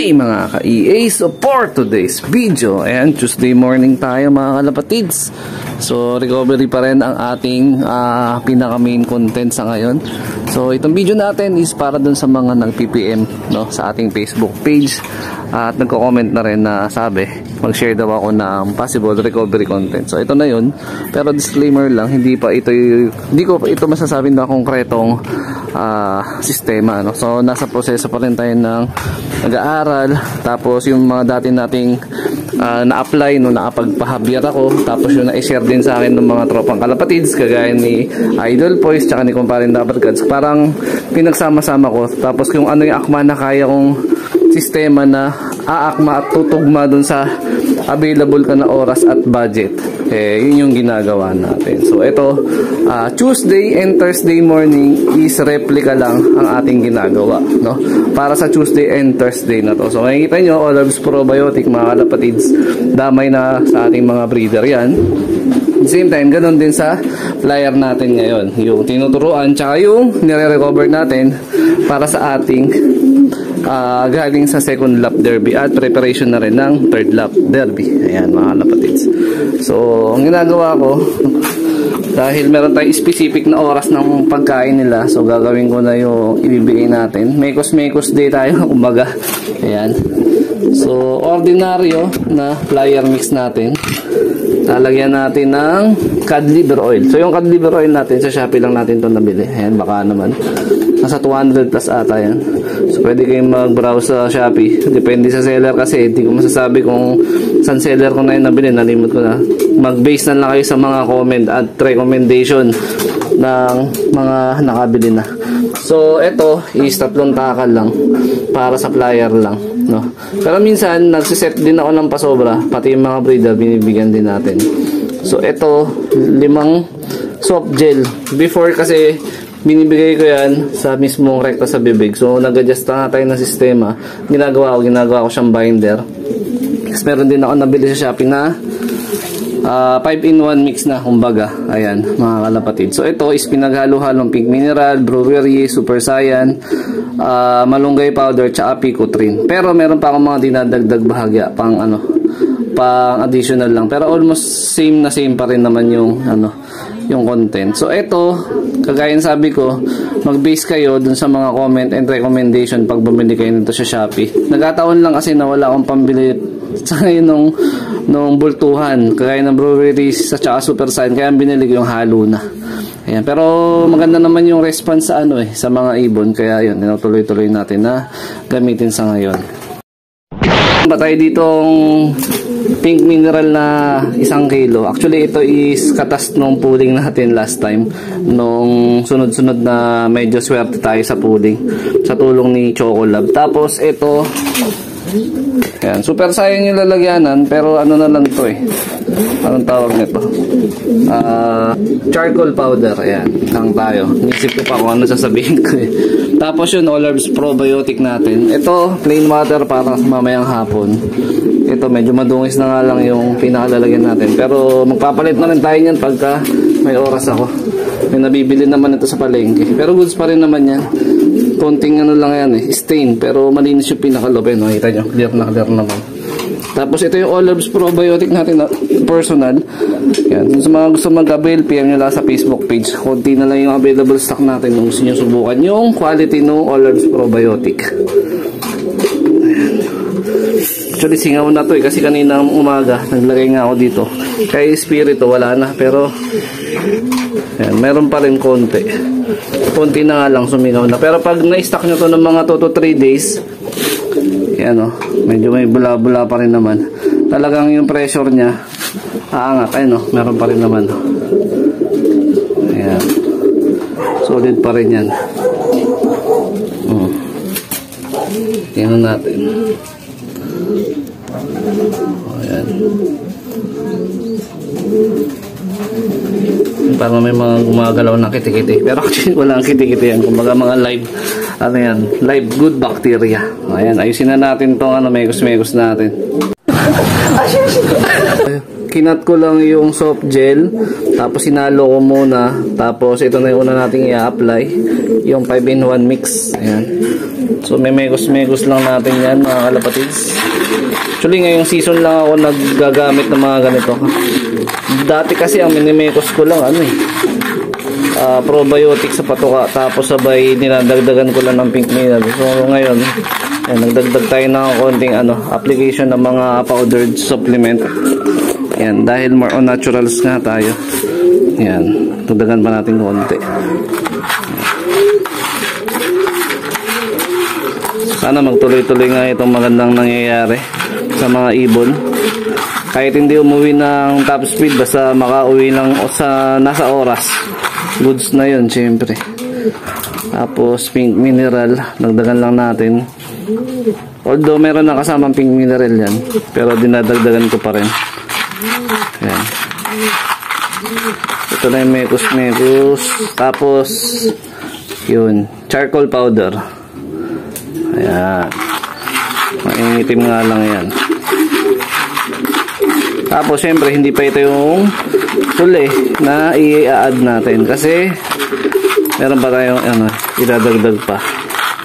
Okay mga ka-EA, so for today's video, ayan, Tuesday morning tayo mga kalapatids. So recovery pa rin ang ating pinaka main content sa ngayon. So itong video natin is para dun sa mga nag-PPM, no, sa ating Facebook page at nagko-comment na rin na sabi mag-share daw ako ng possible recovery content. So ito na yun, pero disclaimer lang, hindi ko pa ito masasabi na konkretong sistema, no? So nasa proseso pa rin tayo ng nag-aaral, tapos yung mga dati nating na-apply no, nakapagpahabyat ako, tapos yung na-share din sa akin ng mga tropang kalapatids kagaya ni Idol Poise tsaka ni Kumparin Dapat Gods, parang pinagsama-sama ko, tapos kung ano yung akma na kaya kong sistema na aakma at tutugma dun sa available ka na oras at budget, yun yung ginagawa natin. So ito, Tuesday and Thursday morning is replica lang ang ating ginagawa, no? Para sa Tuesday and Thursday na to. So makikita nyo, All Herbs Probiotic mga kalapatids, damay na sa ating mga breeder yan. At the same time, ganun din sa flyer natin ngayon, yung tinuturuan tsaka yung nire-recover natin para sa ating galing sa second lap derby at preparation na rin ng third lap derby. Ayan mga kalapatids. So ang ginagawa ko, dahil meron tayong specific na oras ng pagkain nila, so gagawin ko na yung ibibigay natin. Mekos day tayo kumbaga. Ayan. So ordinaryo na flyer mix natin, lalagyan natin ng cod liver oil. So yung cod liver oil natin sa Shopee lang natin ito nabili. Ayan, baka naman nasa 200 plus ata yan. So pwede kayong mag-browse sa Shopee, depende sa seller kasi hindi ko masasabi kung saan seller ko na yun nabili, nalimot ko na. Mag-base na lang kayo sa mga comment at recommendation ng mga nakabili na. So ito is 3 takal lang para sa flyer lang, no? Pero minsan nagsiset din ako ng pasobra, pati yung mga breeder binibigyan din natin. So ito 5 soft gel. Before kasi binibigay ko yan sa mismong rekta sa bibig. So nag-adjust na tayo ng sistema. Ginagawa ko siyang binder. Kasi meron din ako nabili sa Shopee na 5-in-1 mix na kumbaga. Ayan mga kalapatid. So ito is pinaghalo-halong pink mineral, brewery, super cyan, malunggay powder, tsaka picotrin. Pero meron pa akong mga dinadagdag bahagya pang additional lang. Pero almost same pa rin naman yung yung content. So ito, kagaya ng sabi ko, mag-base kayo dun sa mga comment and recommendation pag bumili kayo nito sa Shopee. Nagkataon lang kasi na wala akong pambili sa nung bultuhan, kagaya ng breweries at saka super sign, kaya binili ko yung halo na. Ayan. Pero maganda naman yung response sa sa mga ibon, kaya yun, tinutuloy-tuloy natin na gamitin sa ngayon. Batay ditong pink mineral na 1 kilo. Actually ito is katas nung pooling natin last time, nung sunod-sunod na medyo swerte tayo sa pooling sa tulong ni Chocolab. Tapos ito, ayan, super sayang yung lalagyanan, pero ano na lang to anong tawag nito, charcoal powder. Ayan lang tayo, nisip ko pa kung ano sasabihin ko Tapos yun, All Herbs Probiotic natin. Ito, plain water para mamayang hapon. Ito, medyo madungis na nga lang yung pinakalalagyan natin. Pero magpapalit na rin tayo niyan pagka may oras ako. May nabibili naman ito sa palengke. Pero goods pa rin naman yan. Konting lang yan stain. Pero malinis yung pinakalobe. Nakita nyo, clear na naman. Tapos ito yung All Herbs Probiotic natin na personal. Yan. Sa mga gusto mag-avail, PM nyo lang sa Facebook page. Konti na lang yung available stock natin kung gusto nyo subukan yung quality ng All Herbs Probiotic. Actually singaw na to kasi kanina umaga naglagay nga ako dito. Kay Spirito wala na, pero ayan, meron pa rin konti na nga lang sumingaw na. Pero pag na-stock nyo to ng mga 2 to 3 days, yan medyo may bula-bula pa rin naman. Talagang yung pressure nya aangat. Ayun meron pa rin naman. Ayan, solid pa rin yan. Tingnan natin. Ayan. Parang may mga gumagalaw na kitikiti. Pero actually wala ang kitikiti yan. Kumbaga mga live, live good bacteria. Ayan, ayusin na natin itong mekos natin. kinat ko lang yung soft gel, tapos sinalo ko muna, tapos ito na yung una nating i-apply, yung 5-in-1 mix. Ayan. So may megos lang natin yan mga kalapatids. Actually ngayong season lang ako naggagamit ng mga ganito. Dati kasi ang minimekos ko lang probiotic sa patuka, tapos sabay dinadagdagan ko lang ng pink mineral. So ngayon nagdagdag tayo ng konting application ng mga powdered supplement. Yan, dahil more on naturals nga tayo. Yan, dagdagan pa natin konti. Sana magtuloy-tuloy nga itong magandang nangyayari sa mga ibon. Kahit hindi umuwi ng top speed, basta makauwi lang sa nasa oras, goods na yun syempre. Tapos pink mineral, dagdagan lang natin. Although meron na kasamang pink mineral yan, pero dinadagdagan ko pa rin. Ayan. Ito na yung mekos. Tapos yun, charcoal powder. Ayan, maingitim nga lang yan. Tapos syempre hindi pa ito yung huli na i-add natin, kasi meron pa tayong idadagdag pa.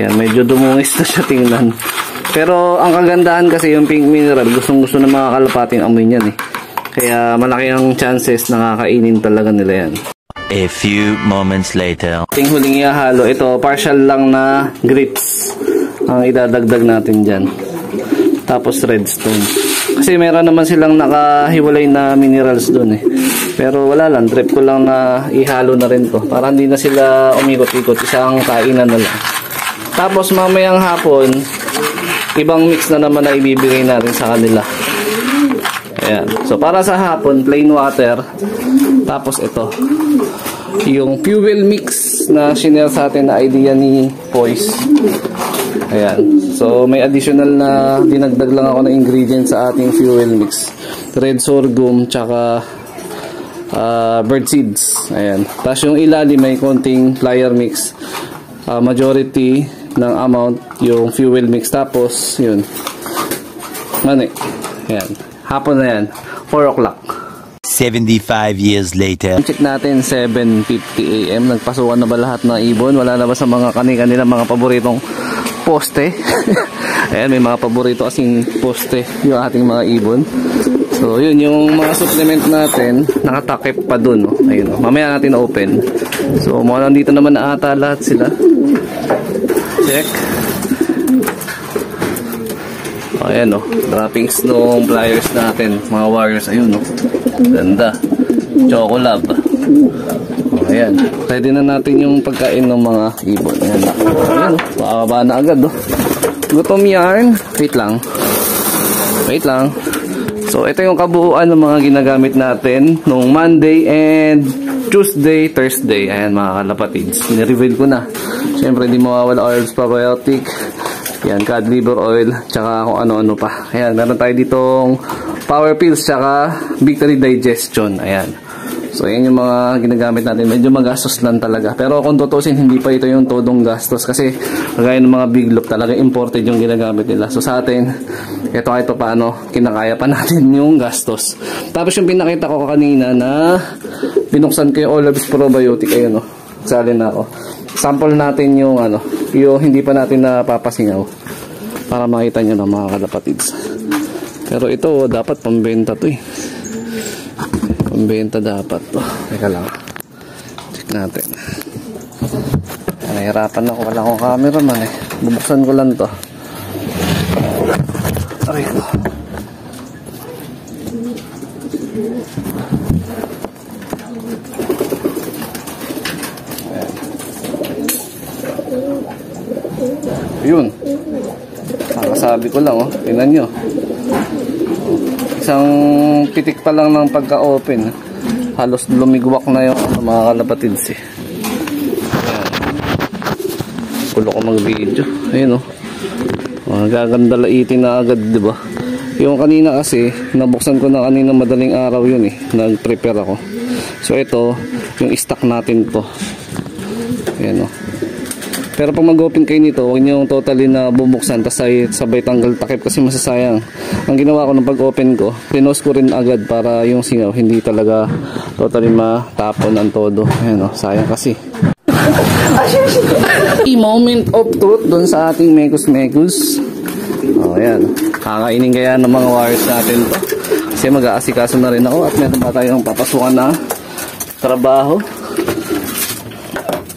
Yan, medyo dumungis na siya tingnan. Pero ang kagandahan kasi yung pink mineral, gustong-gusto ng mga kalapating amoy niyan eh. Kaya malaki ang chances na kakainin talaga nila yan. A few moments later. Ating huling ihahalo, ito partial lang na grapes ang idadagdag natin dyan. Tapos redstone. Kasi meron naman silang nakahiwalay na minerals dun eh. Pero wala lang, trip ko lang na ihalo na rin to. Para hindi na sila umikot-ikot, isang kainan na lang. Tapos mamayang hapon, ibang mix na naman na ibibigay natin sa kanila. Ayan. So para sa hapon, plain water. Tapos ito, yung fuel mix na shinare sa atin na idea ni Poise. Ayan. So may additional na dinagdag lang ako na ingredients sa ating fuel mix. Red sorghum tsaka bird seeds. Ayan. Tapos yung ilalim may konting flyer mix. Majority ng amount yung fuel mix. Tapos yun. Ayan. Hapon na yan. 4 o'clock. 75 years later. Check natin, 7:50 AM. Nagpasukan na ba lahat ng ibon? Wala na ba sa mga kanila mga paboritong poste? Ayan, may mga paborito kasing poste yung ating mga ibon. So yun, yung mga supplement natin nakatakip pa dun. Ayun, mamaya natin open. So mukhang nandito naman na ata lahat sila. Check. Ayan droppings nung pliers natin, mga warriors. Ayun ganda. Chocolab. Ayan, ready na natin yung pagkain ng mga ibon. Ayan pakababa na agad gutom yarn. Wait lang. So ito yung kabuuan ng mga ginagamit natin nung Monday and Tuesday, Thursday. Ayan mga kalapatids, nireveal ko na. Siyempre hindi mawawala oils, probiotic, yan, cod liver oil, tsaka kung ano-ano pa. Ayan, meron tayo ditong power pills, tsaka victory digestion. Ayan. So, ayan yung mga ginagamit natin. Medyo magastos lang talaga. Pero kung tutusin, hindi pa ito yung todong gastos. Kasi, kagaya ng mga big loop, talaga imported yung ginagamit nila. So, sa atin, ito kahit paano, kinakaya pa natin yung gastos. Tapos, yung pinakita ko kanina na binuksan ko yung All Herbs Probiotic. Ayun salin na ako. Sample natin yung yung hindi pa natin napapasingaw para makita nyo ng mga kalapatids. Pero ito dapat pambenta to eh. Pambenta dapat to. Teka lang, check natin. Nahihirapan ako, wala akong cameraman eh. Bubuksan ko lang to. Aray ko. Yun, nakasabi ko lang tingnan nyo, isang pitik pa lang ng pagka-open, halos lumigwak na yung mga kalapatids eh. Kulo ko mag-video. Ayun magaganda laitin na agad, diba? Yung kanina kasi nabuksan ko na kanina madaling araw yun eh, nag-prepare ako. So ito yung stock natin to. Ayan Pero pag mag-open kayo nito, huwag nyo totally na bubuksan tapos sabay tanggal takip kasi masasayang. Ang ginawa ko nung pag-open ko, pinost ko rin agad para yung singaw hindi talaga totally matapon ang todo. Ayan o, sayang kasi. Moment of truth dun sa ating mekus-mekus. O, ayan. Kakainin kaya ng mga wires natin to. Kasi mag-aasikaso na rin ako at meron pa tayong papasukan na trabaho.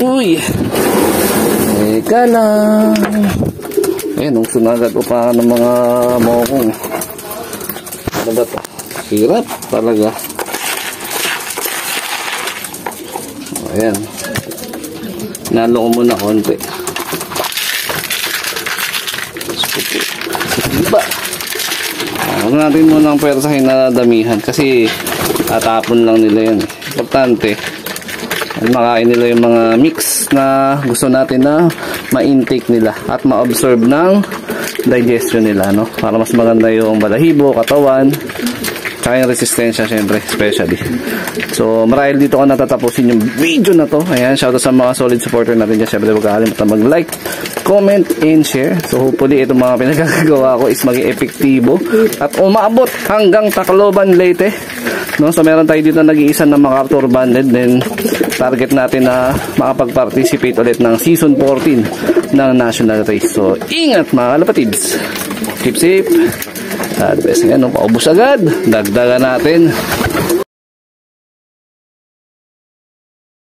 Uy! Teka lang. Ayan, nung sunagat ko pa ng mga mokong. Ano ba ito? Hirap talaga. Ayan. Nalo ko muna konti. Diba? Huwag natin muna ang pwersahin na damihan kasi tatapon lang nila yan. Importante, makain nila yung mga mix na gusto natin na ma-intake nila at ma-absorb ng digestion nila, no? Para mas maganda yung balahibo, katawan, tsaka yung resistensya syempre, especially. So, marahil dito ko natatapusin yung video na to. Ayan, shoutout sa mga solid supporter natin dyan. Syempre, huwag kakalimutan mag-like, comment, and share. So, hopefully, itong mga pinagkakagawa ko is maging epektibo at umabot hanggang Tacloban, Leyte. No? So, meron tayo dito nag-iisa na MacArthur banded. Then, target natin na makapag-participate ulit ng season 14 ng national race. So, ingat mga kalapatids. Keep safe. God bless. Ayan, paubos agad. Dagdagan natin.